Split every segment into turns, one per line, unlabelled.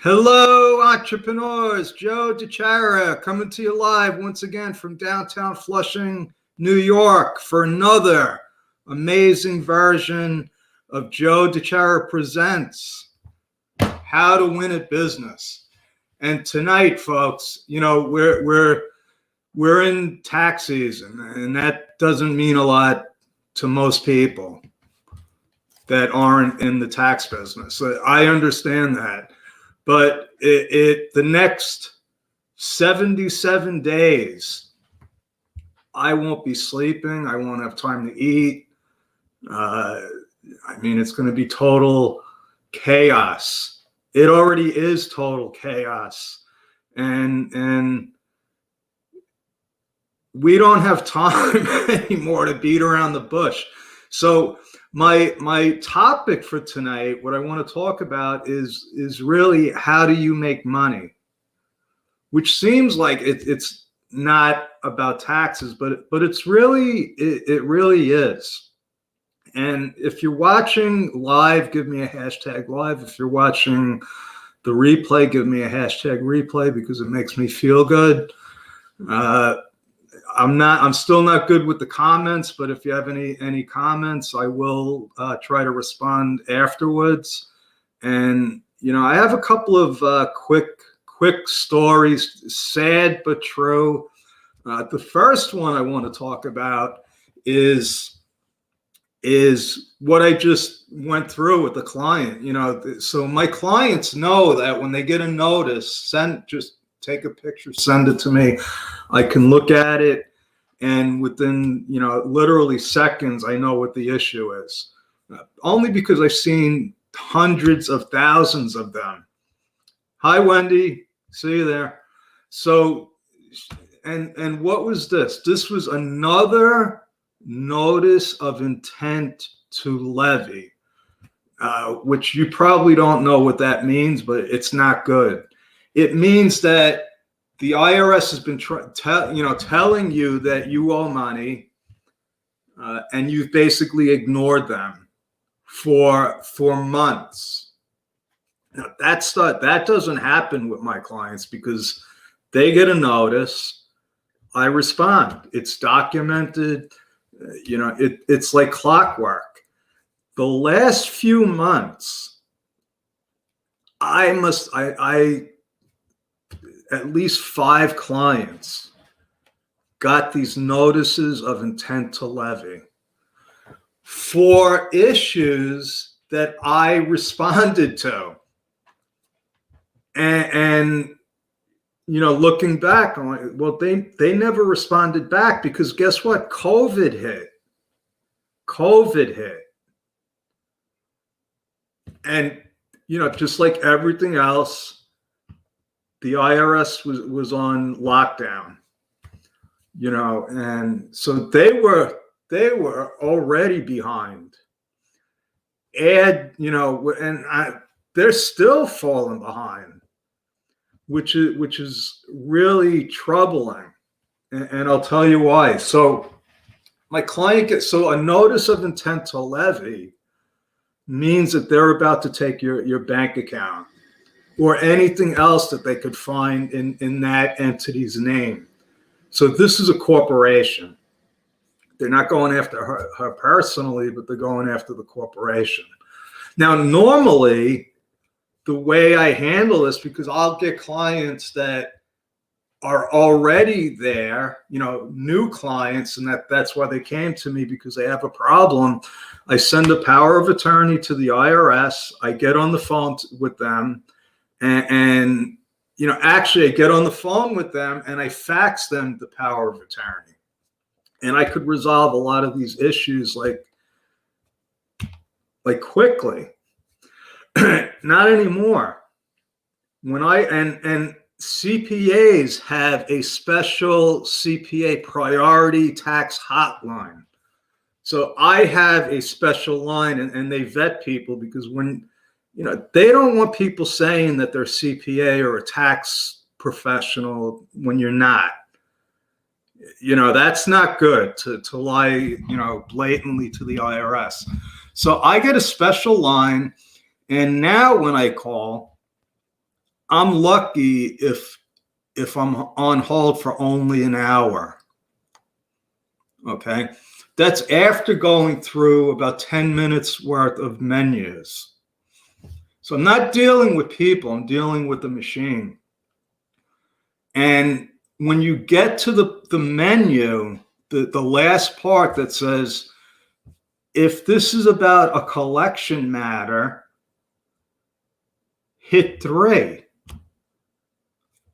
Hello, entrepreneurs. Joe DeChara coming to you live once again from downtown Flushing, New York for another amazing version of Joe DeChara Presents How to Win at Business. And tonight, folks, we're in tax season, and that doesn't mean a lot to most people that aren't in the tax business. I understand that. But the next 77 days, I won't be sleeping. I won't have time to eat. It's going to be total chaos. It already is total chaos. And we don't have time anymore to beat around the bush. So my topic for tonight, what I want to talk about is really how do you make money, which seems like it's not about taxes, but it's really it really is. And if you're watching live, give me a hashtag live. If you're watching the replay, give me a hashtag replay because it makes me feel good. I'm still not good with the comments, but if you have any comments, I will try to respond afterwards. And I have a couple of quick stories, sad but true. The first one I want to talk about is what I just went through with the client. So my clients know that when they get a notice, just take a picture, send it to me. I can look at it, and within, literally seconds, I know what the issue is. Only because I've seen hundreds of thousands of them. Hi, Wendy. See you there. So, and what was this? This was another notice of intent to levy, which you probably don't know what that means, but it's not good. It means that the IRS has been telling you that you owe money, and you've basically ignored them for months. Now that doesn't happen with my clients because they get a notice, I respond. It's documented. It's like clockwork. The last few months, I at least 5 clients got these notices of intent to levy for issues that I responded to. And looking back, I'm like, well, they never responded back because guess what? COVID hit. And, just like everything else, the IRS was on lockdown, and so they were already behind. They're still falling behind, which is really troubling, and I'll tell you why. So my client gets a notice of intent to levy means that they're about to take your bank account or anything else that they could find in that entity's name. So this is a corporation. They're not going after her personally, but they're going after the corporation. Now, normally, the way I handle this, because I'll get clients that are already there, new clients, and that's why they came to me, because they have a problem. I send a power of attorney to the IRS. I get on the phone with them. And actually I get on the phone with them and I fax them the power of attorney. And I could resolve a lot of these issues like quickly. Not anymore. And CPAs have a special CPA priority tax hotline. So I have a special line, and they vet people because when they don't want people saying that they're CPA or a tax professional when you're not. That's not good to lie, blatantly to the IRS. So I get a special line, and now when I call, I'm lucky if I'm on hold for only an hour. Okay. That's after going through about 10 minutes worth of menus. So I'm not dealing with people, I'm dealing with the machine. And when you get to the menu, the last part that says, if this is about a collection matter, hit 3.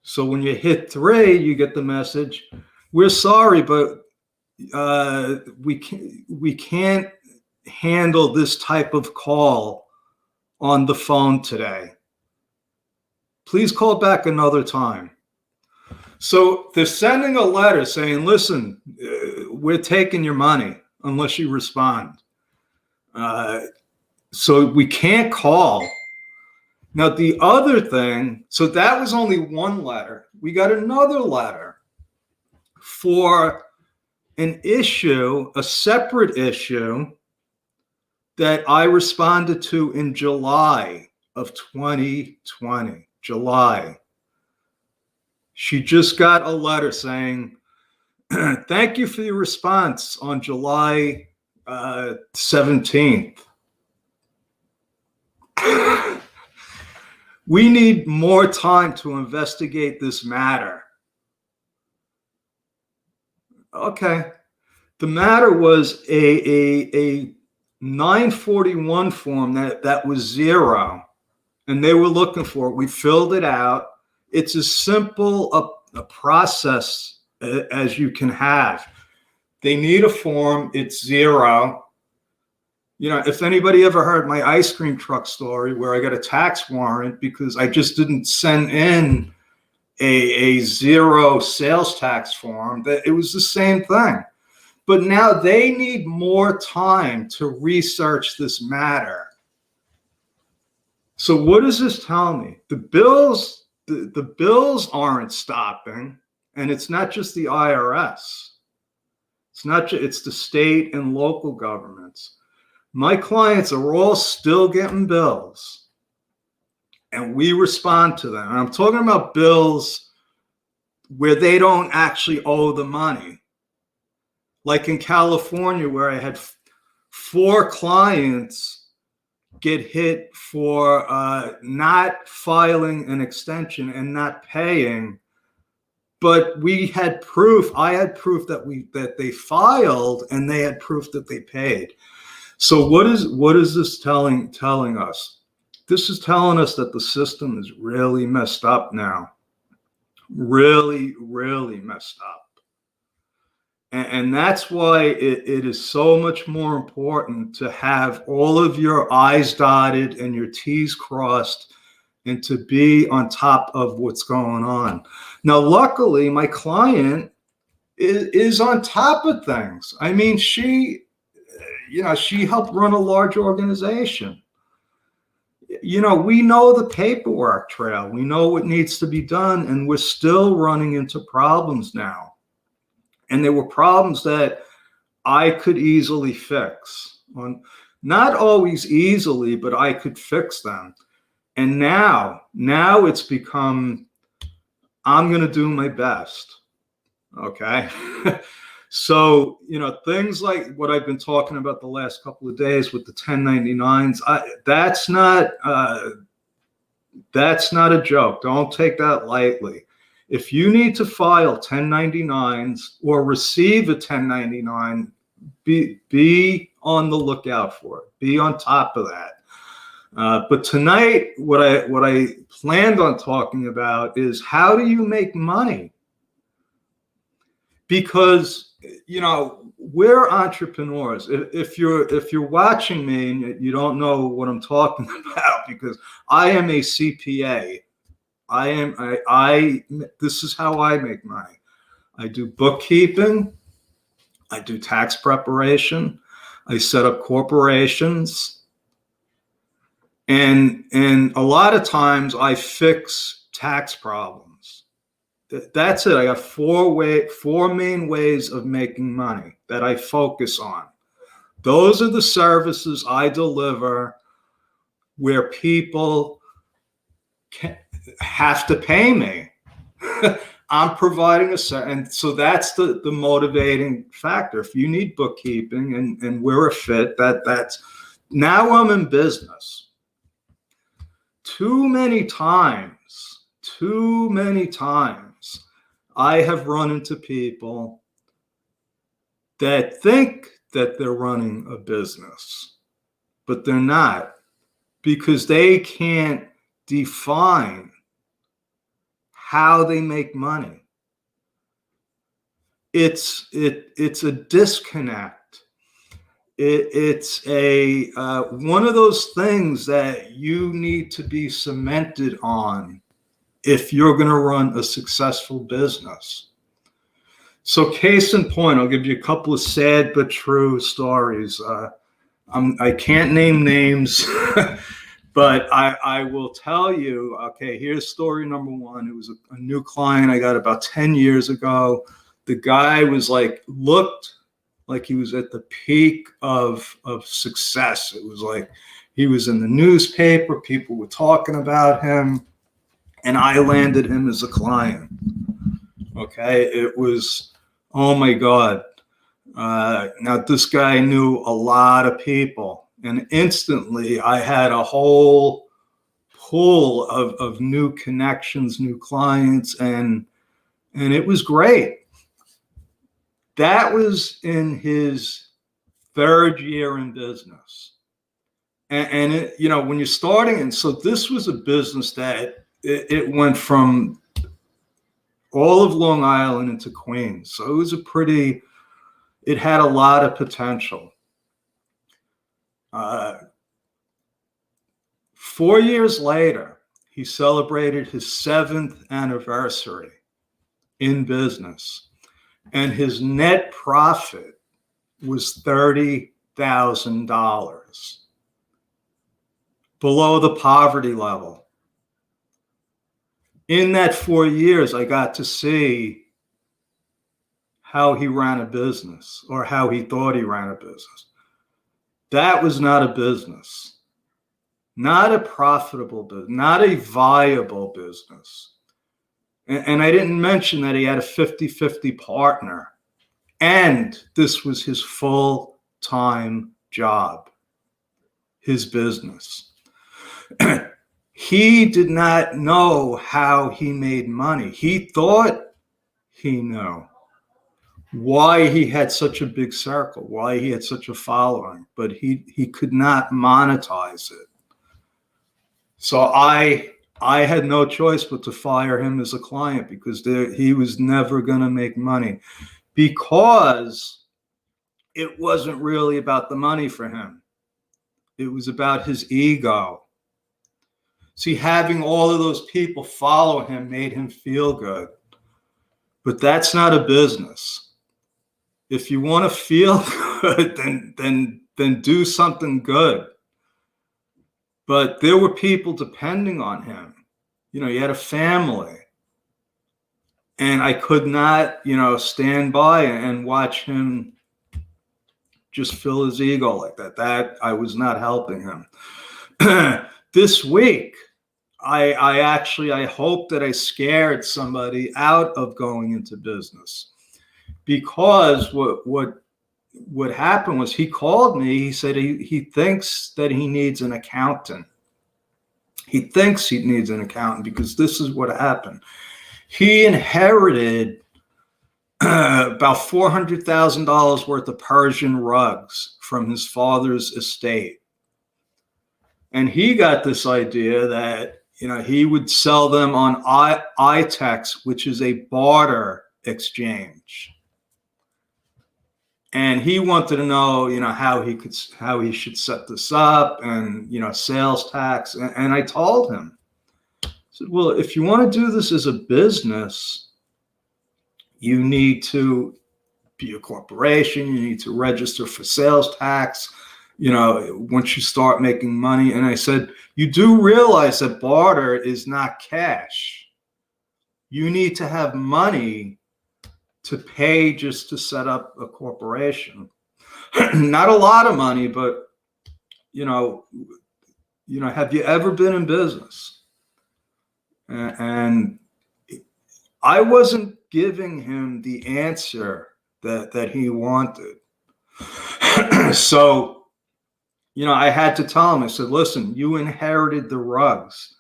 So when you hit 3, you get the message, we're sorry, but we can't handle this type of call on the phone today. Please call back another time. So they're sending a letter saying, listen, we're taking your money unless you respond. So we can't call. Now, the other thing, so that was only one letter. We got another letter for an issue, a separate issue that I responded to in July of 2020. July. She just got a letter saying, thank you for your response on July 17th. We need more time to investigate this matter. Okay. The matter was a 941 form that was 0, and they were looking for it. We filled it out. It's as simple a process as you can have. They need a form. It's 0. You know, if anybody ever heard my ice cream truck story where I got a tax warrant because I just didn't send in a 0 sales tax form, that it was the same thing. But now they need more time to research this matter. So what does this tell me? The bills aren't stopping, and it's not just the IRS. It's the state and local governments. My clients are all still getting bills, and we respond to them. And I'm talking about bills where they don't actually owe the money. Like in California, where I had 4 clients get hit for not filing an extension and not paying, but we had proof. I had proof that they filed, and they had proof that they paid. So what is this telling us? This is telling us that the system is really messed up now. Really, really messed up. And that's why it is so much more important to have all of your I's dotted and your T's crossed, and to be on top of what's going on. Now, luckily, my client is on top of things. I mean, she helped run a large organization. You know, we know the paperwork trail. We know what needs to be done, and we're still running into problems now. And there were problems that I could easily fix. Not always easily, but I could fix them. And now it's become, I'm going to do my best. Okay. So, you know, things like what I've been talking about the last couple of days with the 1099s, that's not a joke. Don't take that lightly. If you need to file 1099s or receive a 1099, be on the lookout for it. Be on top of that. But tonight, what I planned on talking about is, how do you make money? Because, you know, we're entrepreneurs. If you're watching me and you don't know what I'm talking about, because I am a CPA. This is how I make money. I do bookkeeping. I do tax preparation. I set up corporations. And a lot of times I fix tax problems. That's it. I got four main ways of making money that I focus on. Those are the services I deliver where people have to pay me. I'm providing and so that's the motivating factor. If you need bookkeeping and we're a fit, that's now I'm in business. Too many times, I have run into people that think that they're running a business, but they're not, because they can't define how they make money. It's a disconnect. It's a one of those things that you need to be cemented on if you're going to run a successful business. So case in point, I'll give you a couple of sad but true stories. I can't name names, but I will tell you, okay, here's story number one. It was a new client I got about 10 years ago. The guy was looked like he was at the peak of success. It was like he was in the newspaper, people were talking about him, and I landed him as a client. Okay, it was, oh my God. Now this guy knew a lot of people, and instantly I had a whole pool of new connections, new clients, and it was great. That was in his third year in business. And it, when you're starting, and so this was a business that it went from all of Long Island into Queens. So it was it had a lot of potential. 4 years later, he celebrated his 7th anniversary in business, and his net profit was $30,000, below the poverty level. In that 4 years, I got to see how he ran a business, or how he thought he ran a business. That was not a business, not a profitable business, not a viable business. And I didn't mention that he had a 50-50 partner, and this was his full-time job, his business. He did not know how he made money. He thought he knew why he had such a big circle, why he had such a following, but he could not monetize it. So I had no choice but to fire him as a client, because he was never going to make money, because it wasn't really about the money for him. It was about his ego. See, having all of those people follow him made him feel good, but that's not a business. If you want to feel good, then do something good. But there were people depending on him. He had a family, and I could not, stand by and watch him just fill his ego like that. That I was not helping him. This week, I hope that I scared somebody out of going into business, because what happened was, he called me. He said he thinks that he needs an accountant. He thinks he needs an accountant because this is what happened. He inherited about $400,000 worth of Persian rugs from his father's estate. And he got this idea that, he would sell them on iTex, which is a barter exchange. And he wanted to know, how he should set this up, and, sales tax. And I told him, I said, well, if you want to do this as a business, you need to be a corporation. You need to register for sales tax, once you start making money. And I said, you do realize that barter is not cash. You need to have money to pay just to set up a corporation. Not a lot of money, but, have you ever been in business? And I wasn't giving him the answer that he wanted. So, I had to tell him, I said, listen, you inherited the rugs.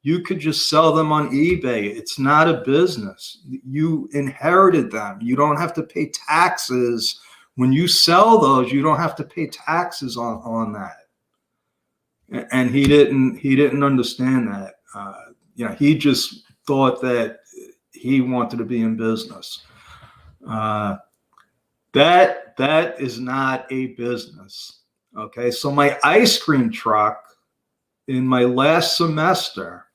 You could just sell them on eBay. It's not a business. You inherited them. You don't have to pay taxes. When you sell those, you don't have to pay taxes on that. And he didn't understand that. He just thought that he wanted to be in business. That is not a business. Okay, so my ice cream truck in my last semester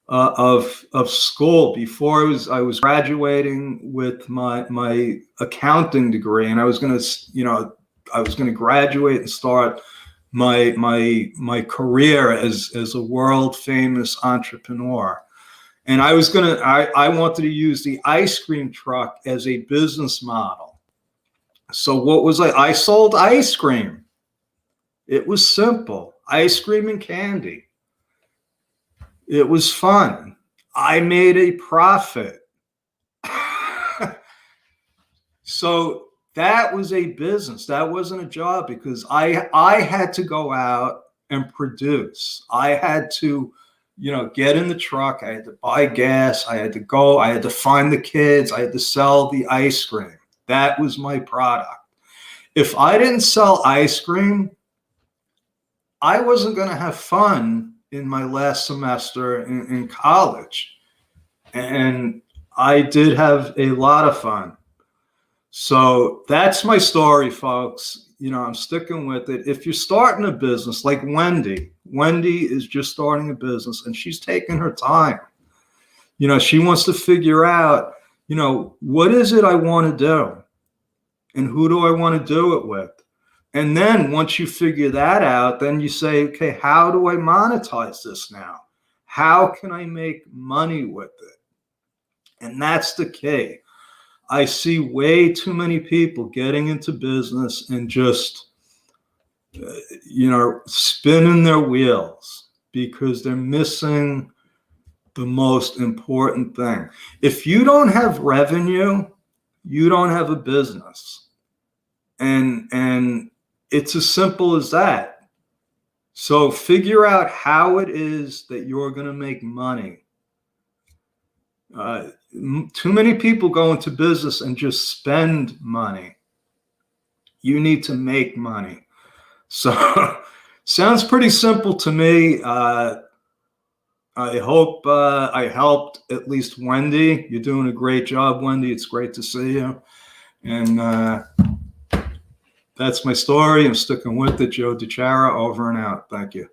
of school, before I was graduating with my accounting degree, and I was going to graduate and start my career as a world famous entrepreneur. And I wanted to use the ice cream truck as a business model. So what was I sold ice cream. It was simple, ice cream and candy. It was fun. I made a profit. So that was a business. That wasn't a job, because I had to go out and produce. I had to, get in the truck. I had to buy gas. I had to find the kids. I had to sell the ice cream. That was my product. If I didn't sell ice cream, I wasn't going to have fun in my last semester in college. And I did have a lot of fun. So that's my story, folks. I'm sticking with it. If you're starting a business like Wendy is just starting a business, and she's taking her time. She wants to figure out, what is it I want to do? And who do I want to do it with? And then once you figure that out, then you say, okay, how do I monetize this now? How can I make money with it? And that's the key. I see way too many people getting into business and just, spinning their wheels because they're missing the most important thing. If you don't have revenue, you don't have a business. And it's as simple as that. So figure out how it is that you're going to make money. Too many people go into business and just spend money. You need to make money. So sounds pretty simple to me. I hope I helped at least Wendy. You're doing a great job, Wendy. It's great to see you. And that's my story. I'm sticking with it. Joe DiChiara, over and out. Thank you.